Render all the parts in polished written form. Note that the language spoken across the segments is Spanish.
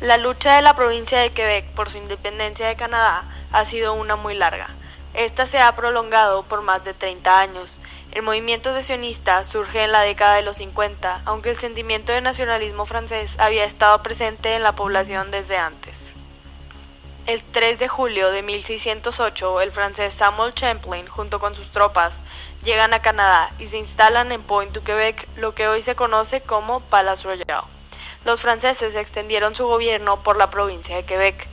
La lucha de la provincia de Quebec por su independencia de Canadá ha sido una muy larga. Esta se ha prolongado por más de 30 años. El movimiento secesionista surge en la década de los 50, aunque el sentimiento de nacionalismo francés había estado presente en la población desde antes. El 3 de julio de 1608, el francés Samuel Champlain, junto con sus tropas, llegan a Canadá y se instalan en Pointe du Québec, lo que hoy se conoce como Palace Royal. Los franceses extendieron su gobierno por la provincia de Quebec.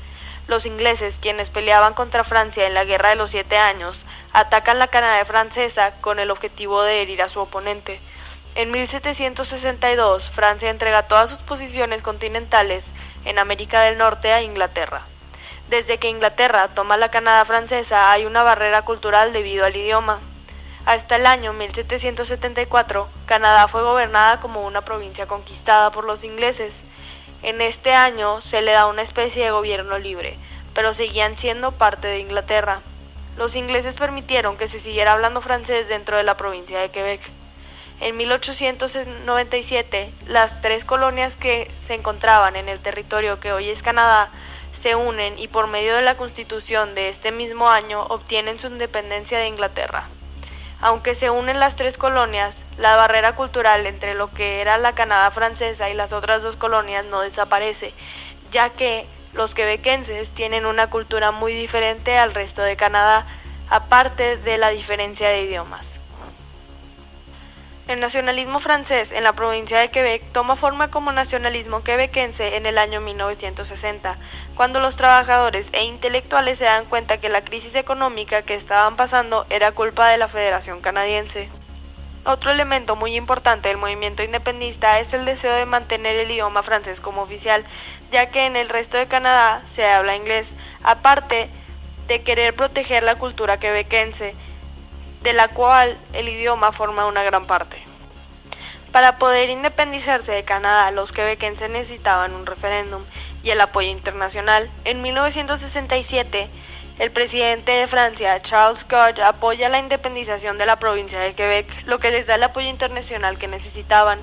Los ingleses, quienes peleaban contra Francia en la Guerra de los 7 años, atacan la Canadá francesa con el objetivo de herir a su oponente. En 1762, Francia entrega todas sus posiciones continentales en América del Norte a Inglaterra. Desde que Inglaterra toma la Canadá francesa hay una barrera cultural debido al idioma. Hasta el año 1774, Canadá fue gobernada como una provincia conquistada por los ingleses. En este año se le da una especie de gobierno libre, pero seguían siendo parte de Inglaterra. Los ingleses permitieron que se siguiera hablando francés dentro de la provincia de Quebec. En 1897, las 3 colonias que se encontraban en el territorio que hoy es Canadá se unen y por medio de la Constitución de este mismo año obtienen su independencia de Inglaterra. Aunque se unen las 3 colonias, la barrera cultural entre lo que era la Canadá francesa y las otras 2 colonias no desaparece, ya que los quebequenses tienen una cultura muy diferente al resto de Canadá, aparte de la diferencia de idiomas. El nacionalismo francés en la provincia de Quebec toma forma como nacionalismo quebequense en el año 1960, cuando los trabajadores e intelectuales se dan cuenta que la crisis económica que estaban pasando era culpa de la Federación Canadiense. Otro elemento muy importante del movimiento independentista es el deseo de mantener el idioma francés como oficial, ya que en el resto de Canadá se habla inglés, aparte de querer proteger la cultura quebequense, de la cual el idioma forma una gran parte. Para poder independizarse de Canadá, los quebequenses necesitaban un referéndum y el apoyo internacional. En 1967, el presidente de Francia, Charles Gaulle, apoya la independización de la provincia de Quebec, lo que les da el apoyo internacional que necesitaban.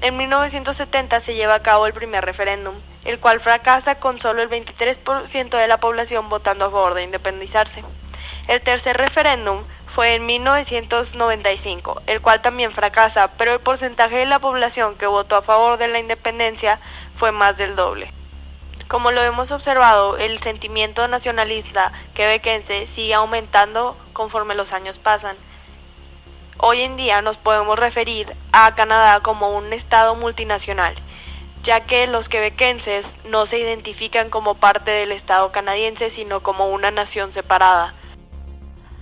En 1970 se lleva a cabo el primer referéndum, el cual fracasa con solo el 23% de la población votando a favor de independizarse. El tercer referéndum fue en 1995, el cual también fracasa, pero el porcentaje de la población que votó a favor de la independencia fue más del doble. Como lo hemos observado, el sentimiento nacionalista quebequense sigue aumentando conforme los años pasan. Hoy en día nos podemos referir a Canadá como un estado multinacional, ya que los quebequenses no se identifican como parte del estado canadiense, sino como una nación separada.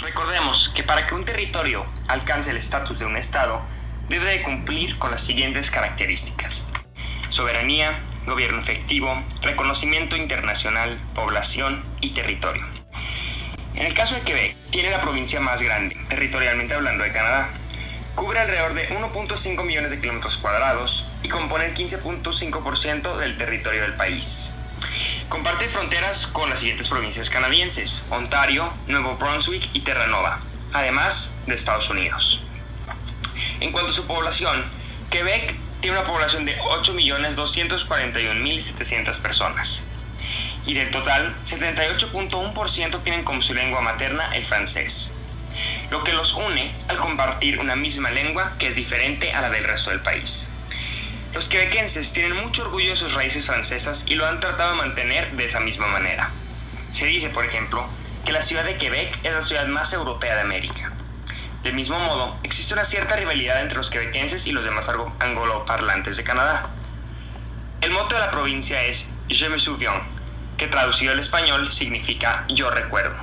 Recordemos que para que un territorio alcance el estatus de un estado, debe de cumplir con las siguientes características: soberanía, gobierno efectivo, reconocimiento internacional, población y territorio. En el caso de Quebec, tiene la provincia más grande, territorialmente hablando, de Canadá. Cubre alrededor de 1.5 millones de kilómetros cuadrados y compone el 15.5% del territorio del país. Comparte fronteras con las siguientes provincias canadienses: Ontario, Nuevo Brunswick y Terranova, además de Estados Unidos. En cuanto a su población, Quebec tiene una población de 8.241.700 personas. Y del total, 78.1% tienen como su lengua materna el francés, lo que los une al compartir una misma lengua que es diferente a la del resto del país. Los quebequenses tienen mucho orgullo de sus raíces francesas y lo han tratado de mantener de esa misma manera. Se dice, por ejemplo, que la ciudad de Quebec es la ciudad más europea de América. Del mismo modo, existe una cierta rivalidad entre los quebequenses y los demás angloparlantes de Canadá. El moto de la provincia es Je me souviens, que traducido al español significa yo recuerdo.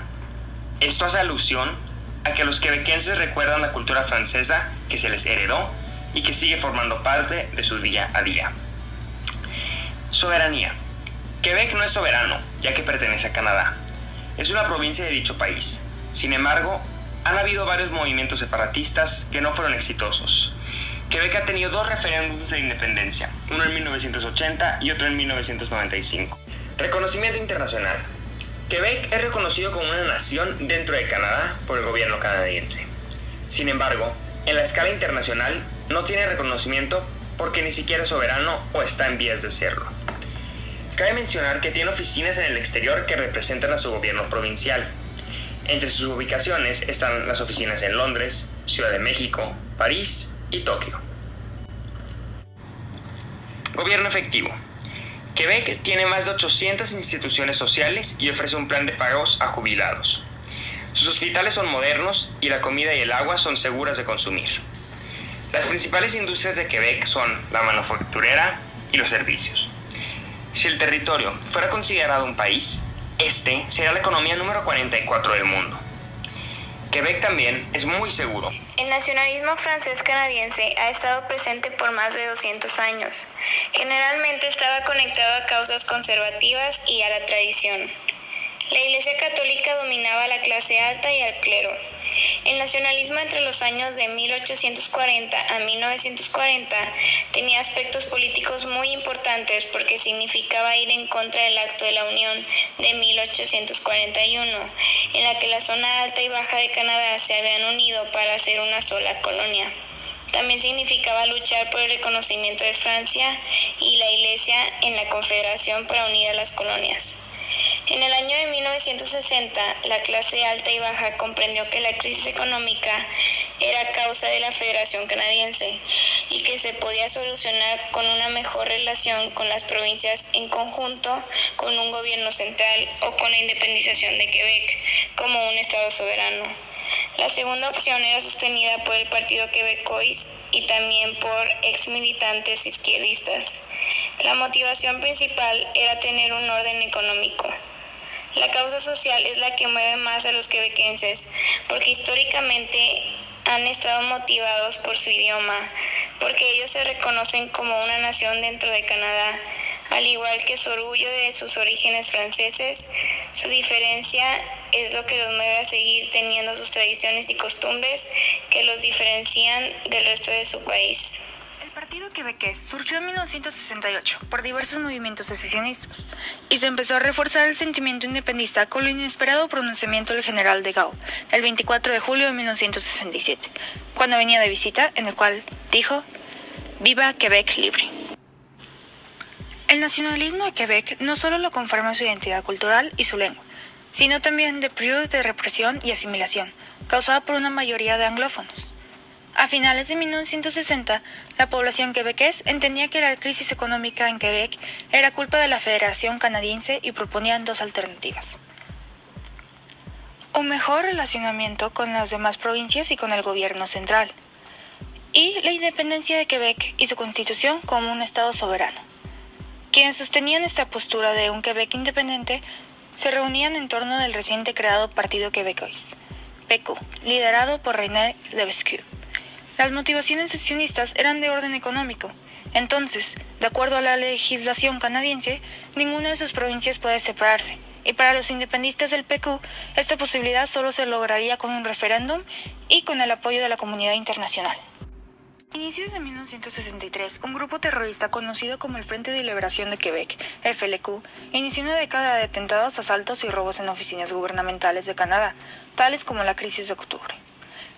Esto hace alusión a que los quebequenses recuerdan la cultura francesa que se les heredó y que sigue formando parte de su día a día. Soberanía. Quebec no es soberano, ya que pertenece a Canadá. Es una provincia de dicho país. Sin embargo, han habido varios movimientos separatistas que no fueron exitosos. Quebec ha tenido 2 referéndums de independencia, uno en 1980 y otro en 1995. Reconocimiento internacional. Quebec es reconocido como una nación dentro de Canadá por el gobierno canadiense. Sin embargo, en la escala internacional no tiene reconocimiento porque ni siquiera es soberano o está en vías de serlo. Cabe mencionar que tiene oficinas en el exterior que representan a su gobierno provincial. Entre sus ubicaciones están las oficinas en Londres, Ciudad de México, París y Tokio. Gobierno efectivo. Quebec tiene más de 800 instituciones sociales y ofrece un plan de pagos a jubilados. Sus hospitales son modernos y la comida y el agua son seguras de consumir. Las principales industrias de Quebec son la manufacturera y los servicios. Si el territorio fuera considerado un país, este sería la economía número 44 del mundo. Quebec también es muy seguro. El nacionalismo francés-canadiense ha estado presente por más de 200 años. Generalmente estaba conectado a causas conservativas y a la tradición. La Iglesia Católica dominaba a la clase alta y al clero. El nacionalismo entre los años de 1840 a 1940 tenía aspectos políticos muy importantes porque significaba ir en contra del Acto de la Unión de 1841, en la que la zona alta y baja de Canadá se habían unido para hacer una sola colonia. También significaba luchar por el reconocimiento de Francia y la Iglesia en la Confederación para unir a las colonias. En el año de 1960, la clase alta y baja comprendió que la crisis económica era causa de la Federación Canadiense y que se podía solucionar con una mejor relación con las provincias en conjunto, con un gobierno central o con la independización de Quebec como un estado soberano. La segunda opción era sostenida por el Partido Quebecois y también por exmilitantes izquierdistas. La motivación principal era tener un orden económico. La causa social es la que mueve más a los quebequenses, porque históricamente han estado motivados por su idioma, porque ellos se reconocen como una nación dentro de Canadá, al igual que su orgullo de sus orígenes franceses. Su diferencia es lo que los mueve a seguir teniendo sus tradiciones y costumbres que los diferencian del resto de su país. El Partido Quebequés surgió en 1968 por diversos movimientos secesionistas y se empezó a reforzar el sentimiento independentista con el inesperado pronunciamiento del general de Gaulle el 24 de julio de 1967, cuando venía de visita, en el cual dijo: «Viva Quebec libre». El nacionalismo de Quebec no solo lo conforma su identidad cultural y su lengua, sino también de periodos de represión y asimilación, causada por una mayoría de anglófonos. A finales de 1960, la población quebequés entendía que la crisis económica en Quebec era culpa de la Federación Canadiense y proponían dos alternativas: un mejor relacionamiento con las demás provincias y con el gobierno central, y la independencia de Quebec y su constitución como un estado soberano. Quienes sostenían esta postura de un Quebec independiente se reunían en torno del reciente creado Partido Quebecois, PQ, liderado por René Lebesgue. Las motivaciones secesionistas eran de orden económico. Entonces, de acuerdo a la legislación canadiense, ninguna de sus provincias puede separarse, y para los independistas del PQ, esta posibilidad solo se lograría con un referéndum y con el apoyo de la comunidad internacional. A inicios de 1963, un grupo terrorista conocido como el Frente de Liberación de Quebec, FLQ, inició una década de atentados, asaltos y robos en oficinas gubernamentales de Canadá, tales como la crisis de octubre.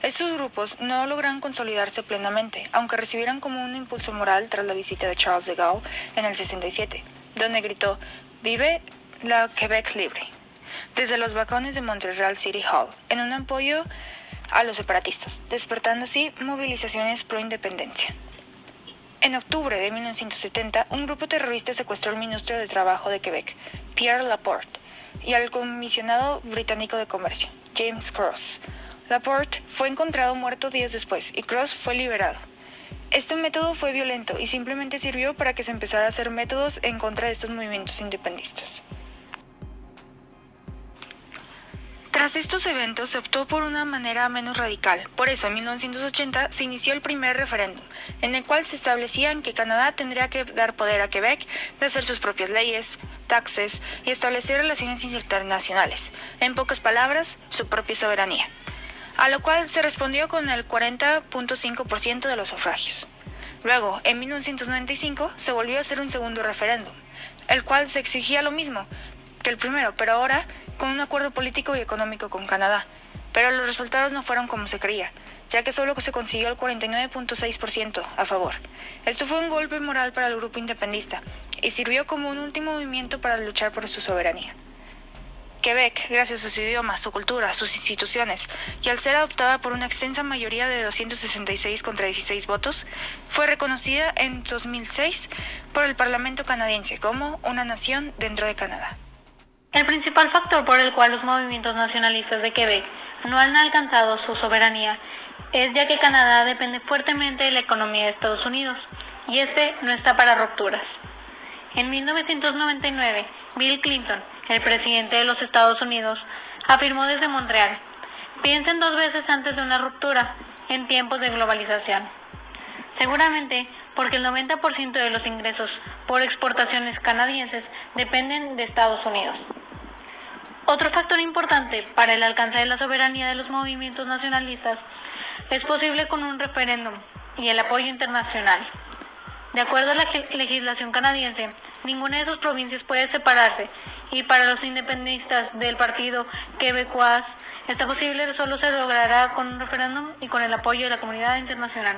Estos grupos no lograron consolidarse plenamente, aunque recibieron como un impulso moral tras la visita de Charles de Gaulle en el 67, donde gritó «Vive la Quebec libre», desde los balcones de Montreal City Hall, en un apoyo a los separatistas, despertando así movilizaciones pro-independencia. En octubre de 1970, un grupo terrorista secuestró al ministro de Trabajo de Quebec, Pierre Laporte, y al comisionado británico de Comercio, James Cross. Laporte fue encontrado muerto días después y Cross fue liberado. Este método fue violento y simplemente sirvió para que se empezara a hacer métodos en contra de estos movimientos independistas. Tras estos eventos se optó por una manera menos radical. Por eso, en 1980 se inició el primer referéndum, en el cual se establecían que Canadá tendría que dar poder a Quebec de hacer sus propias leyes, taxes y establecer relaciones internacionales. En pocas palabras, su propia soberanía. A lo cual se respondió con el 40.5% de los sufragios. Luego, en 1995, se volvió a hacer un segundo referéndum, el cual se exigía lo mismo que el primero, pero ahora con un acuerdo político y económico con Canadá. Pero los resultados no fueron como se creía, ya que solo se consiguió el 49.6% a favor. Esto fue un golpe moral para el grupo independentista y sirvió como un último movimiento para luchar por su soberanía. Quebec, gracias a su idioma, su cultura, sus instituciones, y al ser adoptada por una extensa mayoría de 266 contra 16 votos, fue reconocida en 2006 por el Parlamento canadiense como una nación dentro de Canadá. El principal factor por el cual los movimientos nacionalistas de Quebec no han alcanzado su soberanía es ya que Canadá depende fuertemente de la economía de Estados Unidos, y este no está para rupturas. En 1999, Bill Clinton, el presidente de los Estados Unidos, afirmó desde Montreal: piensen 2 veces antes de una ruptura en tiempos de globalización. Seguramente porque el 90% de los ingresos por exportaciones canadienses dependen de Estados Unidos. Otro factor importante para el alcance de la soberanía de los movimientos nacionalistas es posible con un referéndum y el apoyo internacional. De acuerdo a la legislación canadiense, ninguna de sus provincias puede separarse, y para los independentistas del partido quebecois, esta posible solo se logrará con un referéndum y con el apoyo de la comunidad internacional.